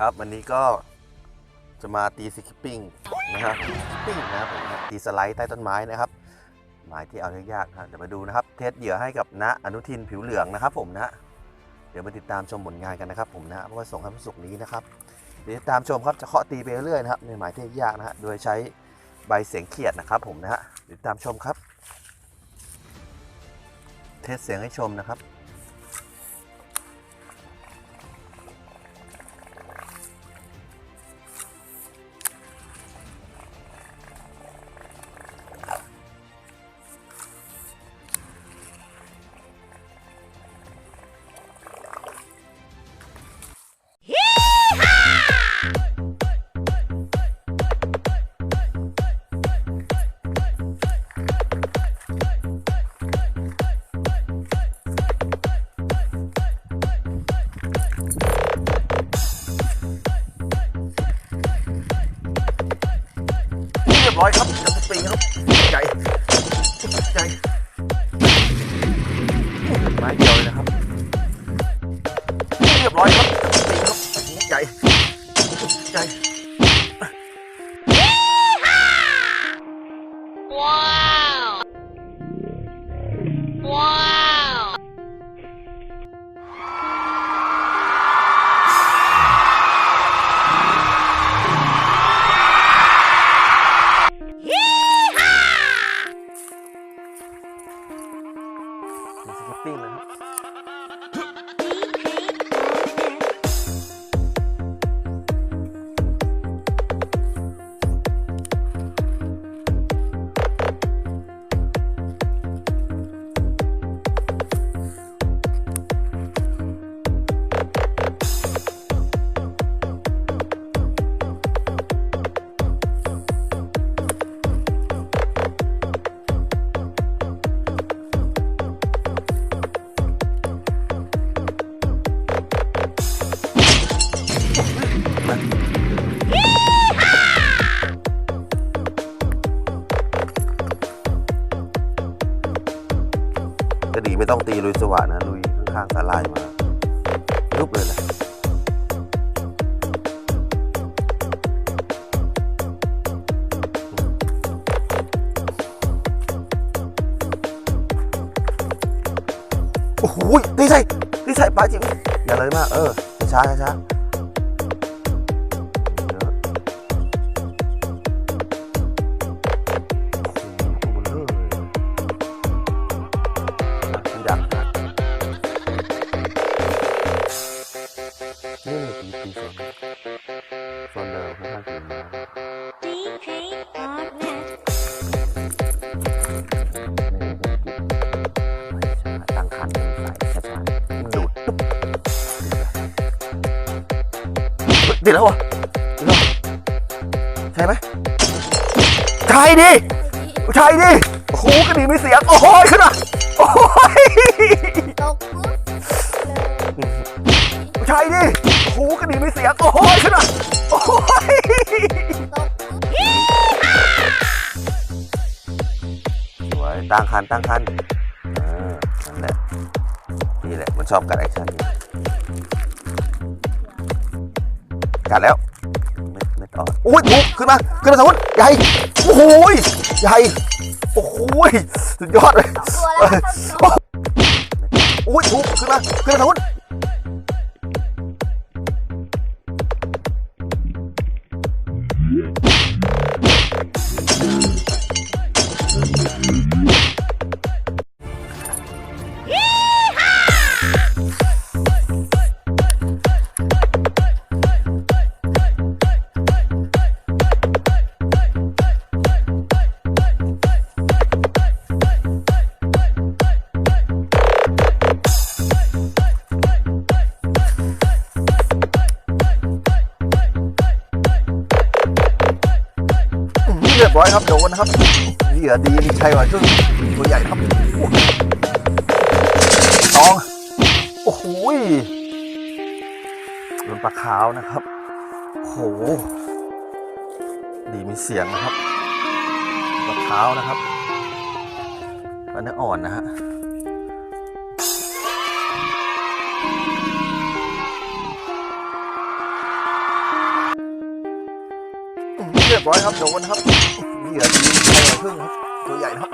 ครับวันนี้ก็จะมาตีสกิปปิ้งนะครับปิ้งนะครับผมตีสไลด์ใต้ต้นไม้นะครับหมายที่เอายากๆครับเดี๋ยวมาดูนะครับเทสเหยื่อให้กับณอนุทินผิวเหลืองนะครับผมนะเดี๋ยวมาติดตามชมผลงานกันนะครับผมนะเพราะว่าส่งให้ผู้สุกนี้นะครับเดี๋ยวติดตามชมครับจะเคาะตีไปเรื่อยๆนะครับในหมายที่ยากนะฮะโดยใช้ใบเสียงเขียดนะครับผมนะฮะติดตามชมครับเทสเสียงให้ชมนะครับเรียบร้อยครับจะตีครับใหญ่ใหญ่ไม้เดียวเลยนะครับเรียบร้อยครับจะตีครับใหญ่ใหญ่ว้าวว้าวสกิปปิ้งนะครับก็ดีไม่ต้องตีลุยสว่านนะลุยข้างๆสาลายมาลุกเลยแหละโอ้โหตีใส่ปลาจิ๋วอย่าเลยมากช้าดังครับนี่ตีโซนเดิมข้างๆตีมาตั้งคันใส่ช้าๆดูดติดแล้ววะใช่ไหมใช่ดิโอ้โหกระดิ่งมีเสียงโอ้โหขึ้นอ่ะโอ้ยใช่ดิโอ้โหกระดิ่งมีเสียงโอ้โหขึ้นอ่ะโอ้ยสวยตั้งคันนั่นแหละนี่แหละมันชอบกัดแอคชั่นกัดแล้วไม่ต่ออุ้ยถูกขึ้นมาสมุนใหญ่โอ้โหใหญ่โอ้โหสุดยอดเลยอุ้ยถูกขึ้นมาสมุนเรียบร้อยครับโดนนะครับเหยื่อดีมีชัยว่าช่วงตัวใหญ่ครับตองโอ้โหโดนปลาขาวนะครับโอ้โหดีมีเสียงนะครับปลาขาวนะครับปลาเนื้ออ่อนนะฮะ เ บร้อยครับโดนครับเหยื่อตัวใหญ่พึ่งครับตัวใหญ่นะครับ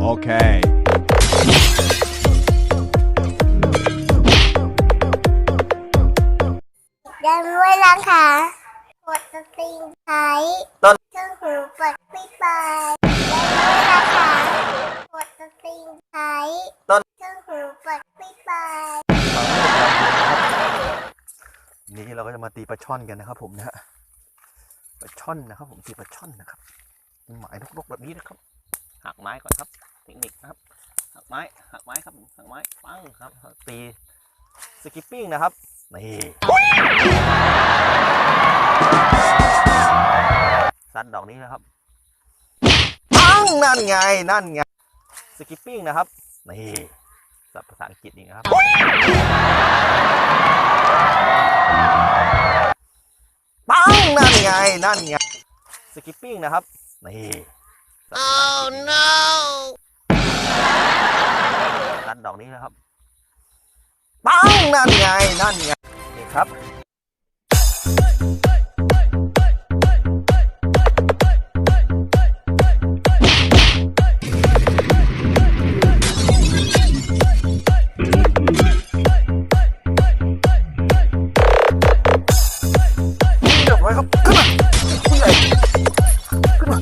โอเคดังด้วยนะคะกดติดตามต้น ช่องหูเปิดปิดไปดังด้วยนะคะกดติดตาม ต้น ช่องหูเปิดปิดไป นี่เราก็จะมาตีปลาช่อนกันนะครับผมนะฮะปลาช่อนนะครับผมตีปลาช่อนนะครับหมายลกๆแบบนี้นะครับหักไม้ก่อนครับเทคนิคนะครับหักไม้ครับหักไม้ปังครับตีสกิปปิ้งนะครับนี่ซัดดอกนี้นะครับปังนั่นไงสกิปปิ้งนะครับนี่ศัพท์ภาษาอังกฤษนี่นะครับปังนั่นไงสกิปปิ้งนะครับนี่oh no นั่นดอกนี้นะครับปังนั่นไงนี่ครับเรียบร้อยครับขึ้นมาผู้ใหญ่ขึ้นมา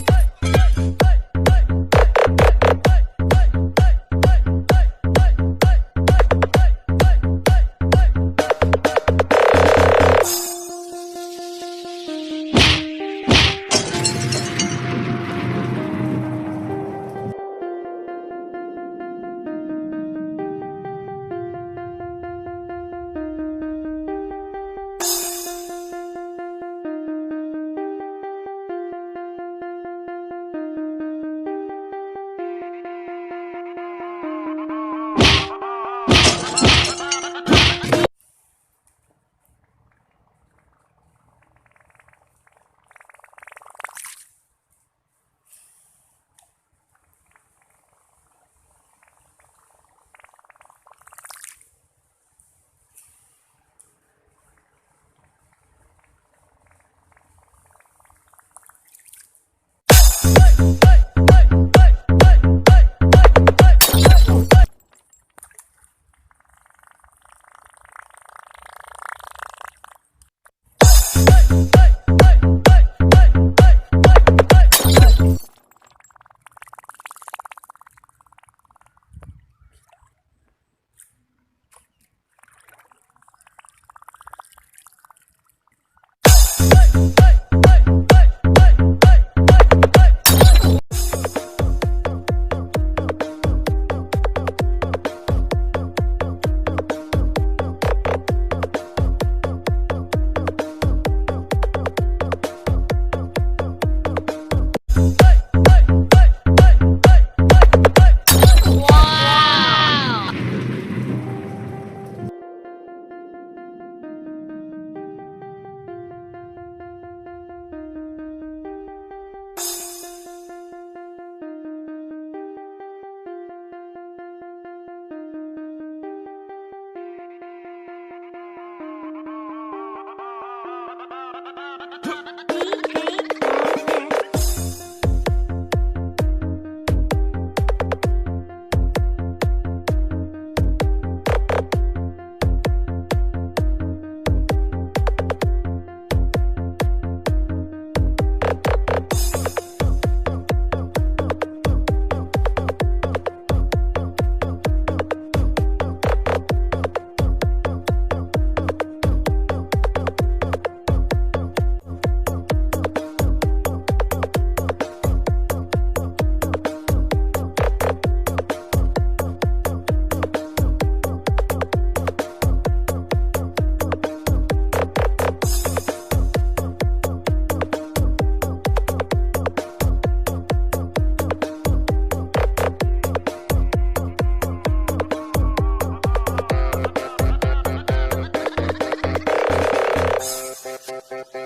Bye.